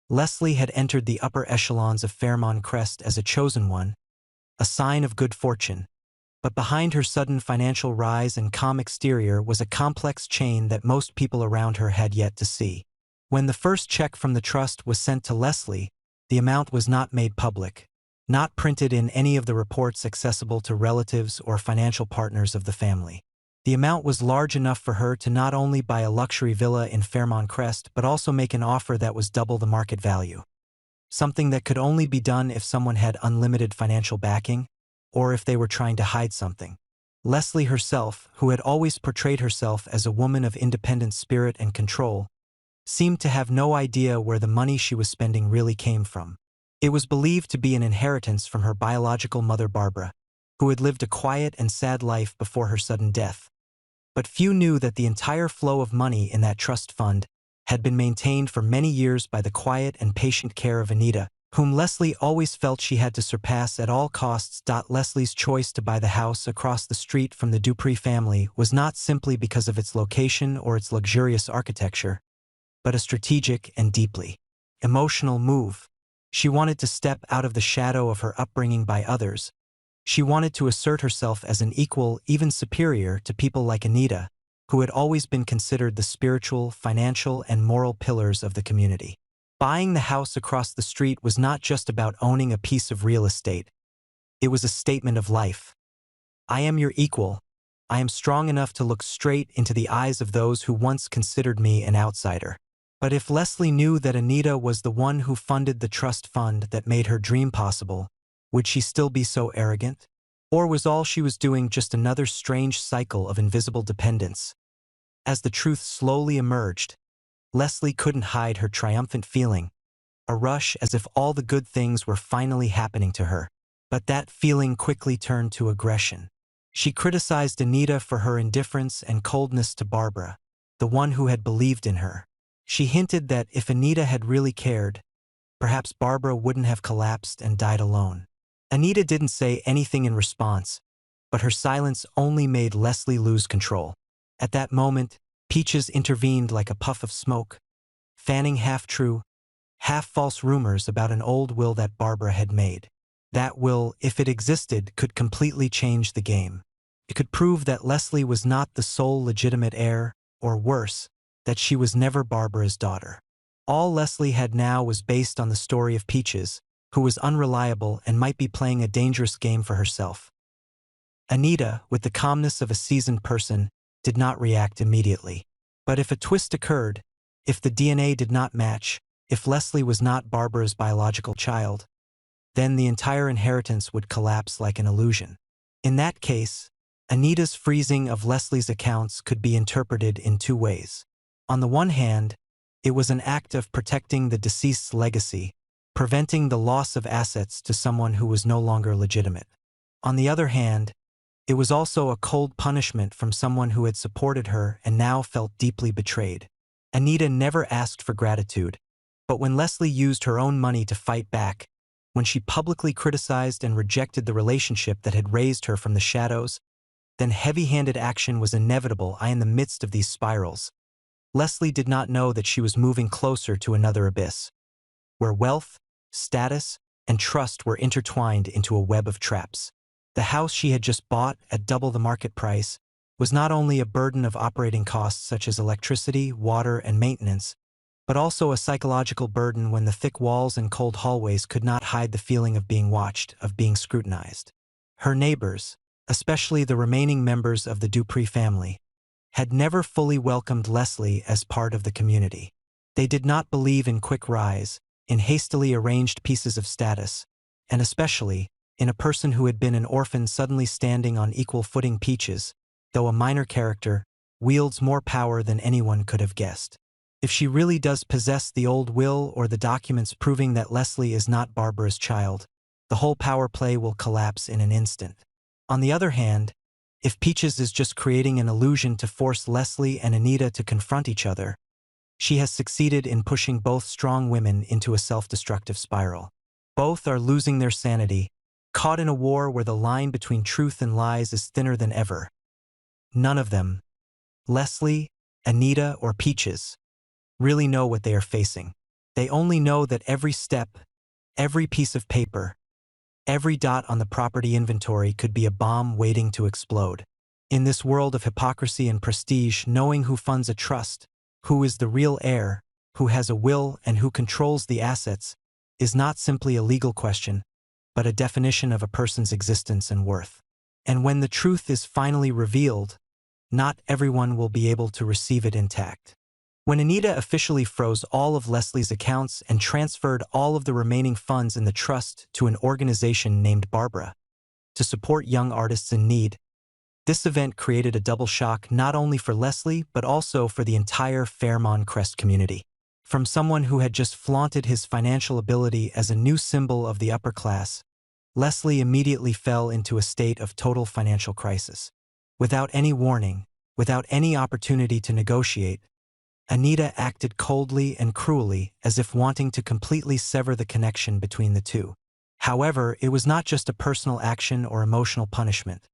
Leslie had entered the upper echelons of Fairmont Crest as a chosen one, a sign of good fortune. But behind her sudden financial rise and calm exterior was a complex chain that most people around her had yet to see. When the first check from the trust was sent to Leslie, the amount was not made public, not printed in any of the reports accessible to relatives or financial partners of the family. The amount was large enough for her to not only buy a luxury villa in Fairmont Crest but also make an offer that was double the market value. Something that could only be done if someone had unlimited financial backing, or if they were trying to hide something. Leslie herself, who had always portrayed herself as a woman of independent spirit and control, seemed to have no idea where the money she was spending really came from. It was believed to be an inheritance from her biological mother Barbara, who had lived a quiet and sad life before her sudden death. But few knew that the entire flow of money in that trust fund had been maintained for many years by the quiet and patient care of Anita, whom Leslie always felt she had to surpass at all costs. Leslie's choice to buy the house across the street from the Dupree family was not simply because of its location or its luxurious architecture, but a strategic and deeply emotional move. She wanted to step out of the shadow of her upbringing by others. She wanted to assert herself as an equal, even superior, to people like Anita, who had always been considered the spiritual, financial, and moral pillars of the community. Buying the house across the street was not just about owning a piece of real estate. It was a statement of life. I am your equal. I am strong enough to look straight into the eyes of those who once considered me an outsider. But if Leslie knew that Anita was the one who funded the trust fund that made her dream possible, would she still be so arrogant? Or was all she was doing just another strange cycle of invisible dependence? As the truth slowly emerged, Leslie couldn't hide her triumphant feeling, a rush as if all the good things were finally happening to her. But that feeling quickly turned to aggression. She criticized Anita for her indifference and coldness to Barbara, the one who had believed in her. She hinted that if Anita had really cared, perhaps Barbara wouldn't have collapsed and died alone. Anita didn't say anything in response, but her silence only made Leslie lose control. At that moment, Peaches intervened like a puff of smoke, fanning half-true, half-false rumors about an old will that Barbara had made. That will, if it existed, could completely change the game. It could prove that Leslie was not the sole legitimate heir, or worse, that she was never Barbara's daughter. All Leslie had now was based on the story of Peaches, who was unreliable and might be playing a dangerous game for herself. Anita, with the calmness of a seasoned person, did not react immediately. But if a twist occurred, if the DNA did not match, if Leslie was not Barbara's biological child, then the entire inheritance would collapse like an illusion. In that case, Anita's freezing of Leslie's accounts could be interpreted in two ways. On the one hand, it was an act of protecting the deceased's legacy, preventing the loss of assets to someone who was no longer legitimate. On the other hand, it was also a cold punishment from someone who had supported her and now felt deeply betrayed. Anita never asked for gratitude, but when Leslie used her own money to fight back, when she publicly criticized and rejected the relationship that had raised her from the shadows, then heavy-handed action was inevitable. In the midst of these spirals, Leslie did not know that she was moving closer to another abyss, where wealth, status, and trust were intertwined into a web of traps. The house she had just bought at double the market price was not only a burden of operating costs such as electricity, water, and maintenance, but also a psychological burden when the thick walls and cold hallways could not hide the feeling of being watched, of being scrutinized. Her neighbors, especially the remaining members of the Dupree family, had never fully welcomed Leslie as part of the community. They did not believe in quick rise, in hastily arranged pieces of status, and especially in a person who had been an orphan suddenly standing on equal footing. Peaches, though a minor character, wields more power than anyone could have guessed. If she really does possess the old will or the documents proving that Leslie is not Barbara's child, the whole power play will collapse in an instant. On the other hand, if Peaches is just creating an illusion to force Leslie and Anita to confront each other, she has succeeded in pushing both strong women into a self-destructive spiral. Both are losing their sanity, caught in a war where the line between truth and lies is thinner than ever. None of them, Leslie, Anita, or Peaches, really know what they are facing. They only know that every step, every piece of paper, every dot on the property inventory could be a bomb waiting to explode. In this world of hypocrisy and prestige, knowing who funds a trust, who is the real heir, who has a will and who controls the assets, is not simply a legal question, but a definition of a person's existence and worth. And when the truth is finally revealed, not everyone will be able to receive it intact. When Anita officially froze all of Leslie's accounts and transferred all of the remaining funds in the trust to an organization named Barbara to support young artists in need, this event created a double shock not only for Leslie but also for the entire Fairmont Crest community. From someone who had just flaunted his financial ability as a new symbol of the upper class, Leslie immediately fell into a state of total financial crisis. Without any warning, without any opportunity to negotiate, Anita acted coldly and cruelly, as if wanting to completely sever the connection between the two. However, it was not just a personal action or emotional punishment.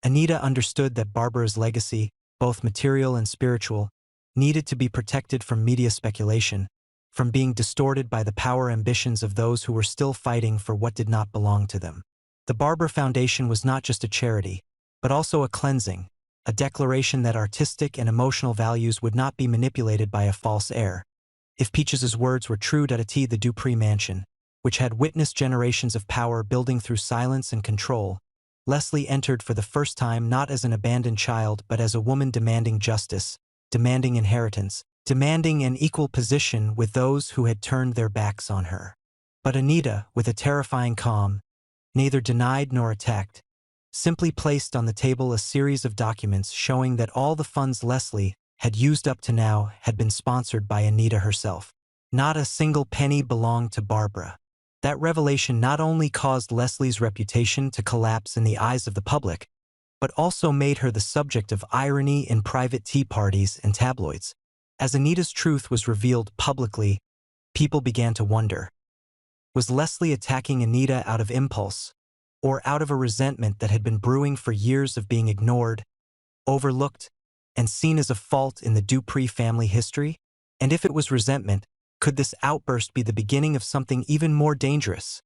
Anita understood that Barbara's legacy, both material and spiritual, needed to be protected from media speculation, from being distorted by the power ambitions of those who were still fighting for what did not belong to them. The Barbara Foundation was not just a charity, but also a cleansing, a declaration that artistic and emotional values would not be manipulated by a false heir. If Peaches's words were true, the Dupree mansion, which had witnessed generations of power building through silence and control, Leslie entered for the first time not as an abandoned child but as a woman demanding justice, demanding inheritance, demanding an equal position with those who had turned their backs on her. But Anita, with a terrifying calm, neither denied nor attacked, simply placed on the table a series of documents showing that all the funds Leslie had used up to now had been sponsored by Anita herself. Not a single penny belonged to Barbara. That revelation not only caused Leslie's reputation to collapse in the eyes of the public, but also made her the subject of irony in private tea parties and tabloids. As Anita's truth was revealed publicly, people began to wonder, was Leslie attacking Anita out of impulse, or out of a resentment that had been brewing for years of being ignored, overlooked, and seen as a fault in the Dupree family history? And if it was resentment, could this outburst be the beginning of something even more dangerous?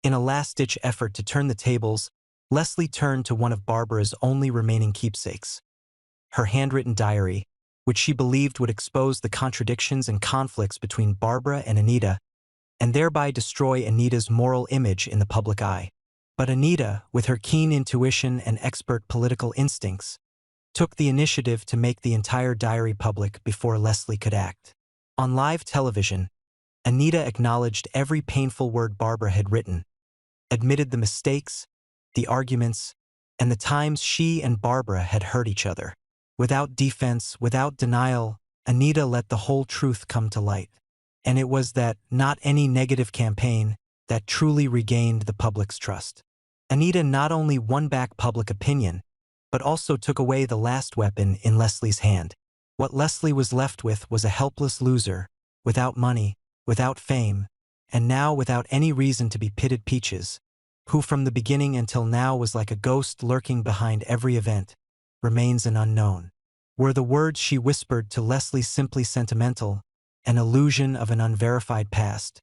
In a last-ditch effort to turn the tables, Leslie turned to one of Barbara's only remaining keepsakes, her handwritten diary, which she believed would expose the contradictions and conflicts between Barbara and Anita, and thereby destroy Anita's moral image in the public eye. But Anita, with her keen intuition and expert political instincts, took the initiative to make the entire diary public before Leslie could act. On live television, Anita acknowledged every painful word Barbara had written, admitted the mistakes, the arguments, and the times she and Barbara had hurt each other. Without defense, without denial, Anita let the whole truth come to light. And it was that, not any negative campaign, that truly regained the public's trust. Anita not only won back public opinion, but also took away the last weapon in Leslie's hand. What Leslie was left with was a helpless loser, without money, without fame, and now without any reason to be pitted Peaches, who from the beginning until now was like a ghost lurking behind every event, remains an unknown. Were the words she whispered to Leslie simply sentimental, an illusion of an unverified past,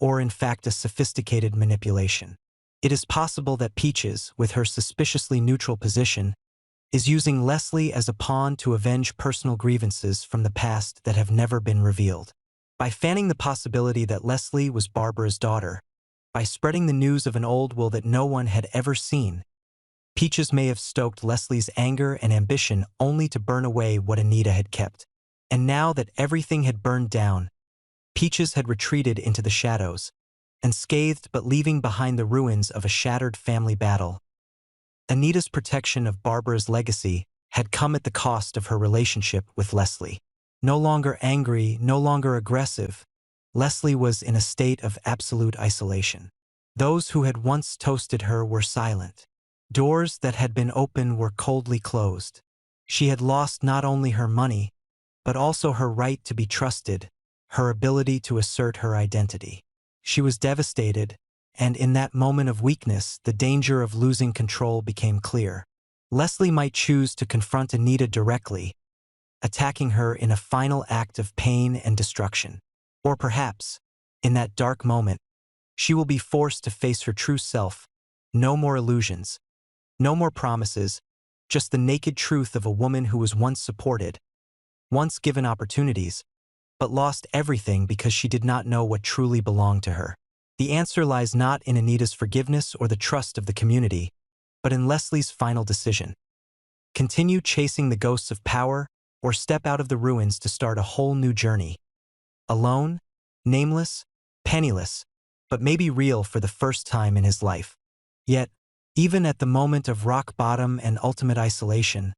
or in fact a sophisticated manipulation? It is possible that Peaches, with her suspiciously neutral position, is using Leslie as a pawn to avenge personal grievances from the past that have never been revealed. By fanning the possibility that Leslie was Barbara's daughter, by spreading the news of an old will that no one had ever seen, Peaches may have stoked Leslie's anger and ambition only to burn away what Anita had kept. And now that everything had burned down, Peaches had retreated into the shadows, unscathed but leaving behind the ruins of a shattered family battle. Anita's protection of Barbara's legacy had come at the cost of her relationship with Leslie. No longer angry, no longer aggressive, Leslie was in a state of absolute isolation. Those who had once toasted her were silent. Doors that had been open were coldly closed. She had lost not only her money, but also her right to be trusted, her ability to assert her identity. She was devastated, and in that moment of weakness, the danger of losing control became clear. Leslie might choose to confront Anita directly, attacking her in a final act of pain and destruction. Or perhaps, in that dark moment, she will be forced to face her true self. No more illusions, no more promises, just the naked truth of a woman who was once supported, once given opportunities, but lost everything because she did not know what truly belonged to her. The answer lies not in Anita's forgiveness or the trust of the community, but in Leslie's final decision. Continue chasing the ghosts of power, or step out of the ruins to start a whole new journey. Alone, nameless, penniless, but maybe real for the first time in his life. Yet, even at the moment of rock bottom and ultimate isolation,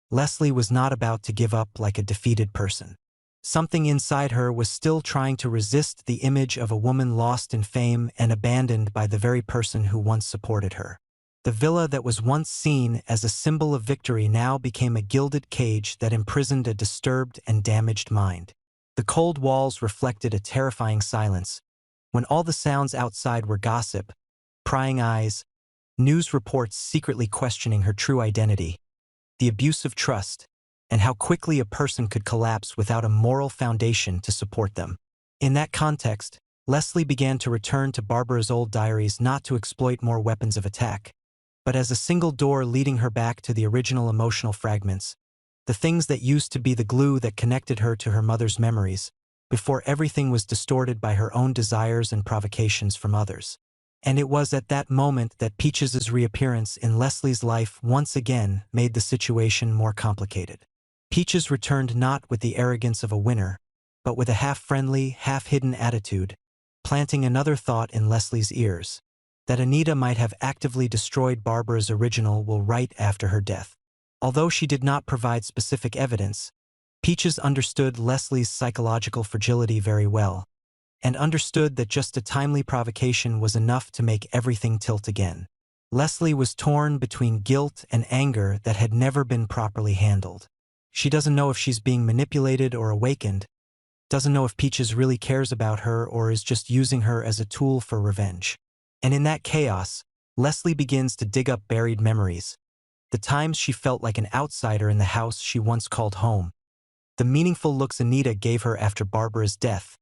Leslie was not about to give up like a defeated person. Something inside her was still trying to resist the image of a woman lost in fame and abandoned by the very person who once supported her. The villa that was once seen as a symbol of victory now became a gilded cage that imprisoned a disturbed and damaged mind. The cold walls reflected a terrifying silence, when all the sounds outside were gossip, prying eyes, news reports secretly questioning her true identity, the abuse of trust, and how quickly a person could collapse without a moral foundation to support them. In that context, Leslie began to return to Barbara's old diaries not to exploit more weapons of attack, but as a single door leading her back to the original emotional fragments, the things that used to be the glue that connected her to her mother's memories, before everything was distorted by her own desires and provocations from others. And it was at that moment that Peach's reappearance in Leslie's life once again made the situation more complicated. Peaches returned not with the arrogance of a winner, but with a half-friendly, half-hidden attitude, planting another thought in Leslie's ears, that Anita might have actively destroyed Barbara's original will right after her death. Although she did not provide specific evidence, Peaches understood Leslie's psychological fragility very well, and understood that just a timely provocation was enough to make everything tilt again. Leslie was torn between guilt and anger that had never been properly handled. She doesn't know if she's being manipulated or awakened, doesn't know if Peaches really cares about her or is just using her as a tool for revenge. And in that chaos, Leslie begins to dig up buried memories, the times she felt like an outsider in the house she once called home, the meaningful looks Anita gave her after Barbara's death,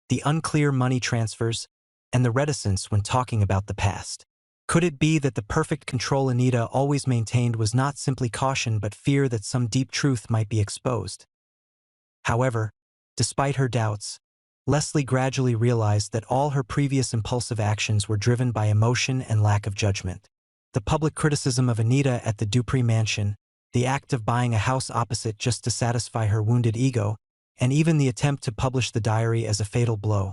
the unclear money transfers, and the reticence when talking about the past. Could it be that the perfect control Anita always maintained was not simply caution but fear that some deep truth might be exposed? However, despite her doubts, Leslie gradually realized that all her previous impulsive actions were driven by emotion and lack of judgment. The public criticism of Anita at the Dupree mansion, the act of buying a house opposite just to satisfy her wounded ego, and even the attempt to publish the diary as a fatal blow.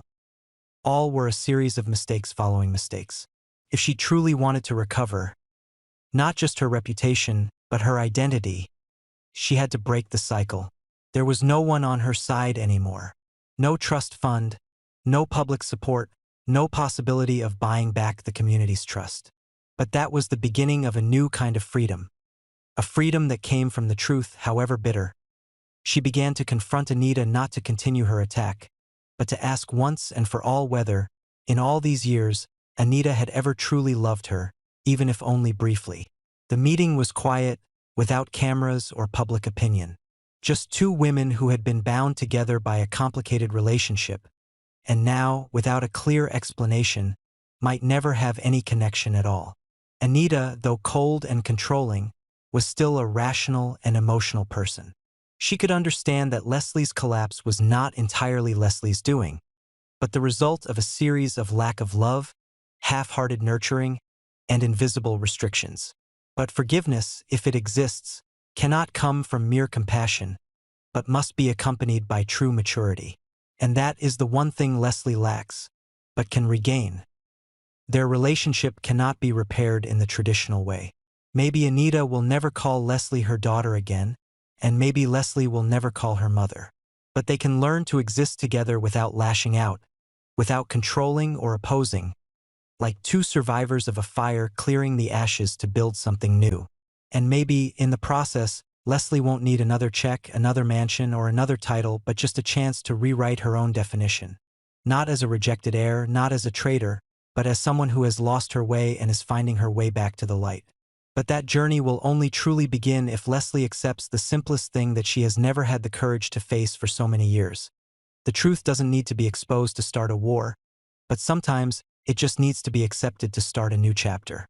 All were a series of mistakes following mistakes. If she truly wanted to recover, not just her reputation, but her identity, she had to break the cycle. There was no one on her side anymore. No trust fund, no public support, no possibility of buying back the community's trust. But that was the beginning of a new kind of freedom. A freedom that came from the truth, however bitter. She began to confront Anita not to continue her attack, but to ask once and for all whether, in all these years, Anita had ever truly loved her, even if only briefly. The meeting was quiet, without cameras or public opinion. Just two women who had been bound together by a complicated relationship, and now, without a clear explanation, might never have any connection at all. Anita, though cold and controlling, was still a rational and emotional person. She could understand that Leslie's collapse was not entirely Leslie's doing, but the result of a series of lack of love, half-hearted nurturing, and invisible restrictions. But forgiveness, if it exists, cannot come from mere compassion, but must be accompanied by true maturity. And that is the one thing Leslie lacks, but can regain. Their relationship cannot be repaired in the traditional way. Maybe Anita will never call Leslie her daughter again, and maybe Leslie will never call her mother. But they can learn to exist together without lashing out, without controlling or opposing, like two survivors of a fire clearing the ashes to build something new. And maybe, in the process, Leslie won't need another check, another mansion, or another title, but just a chance to rewrite her own definition. Not as a rejected heir, not as a traitor, but as someone who has lost her way and is finding her way back to the light. But that journey will only truly begin if Leslie accepts the simplest thing that she has never had the courage to face for so many years: The truth doesn't need to be exposed to start a war, but sometimes it just needs to be accepted to start a new chapter.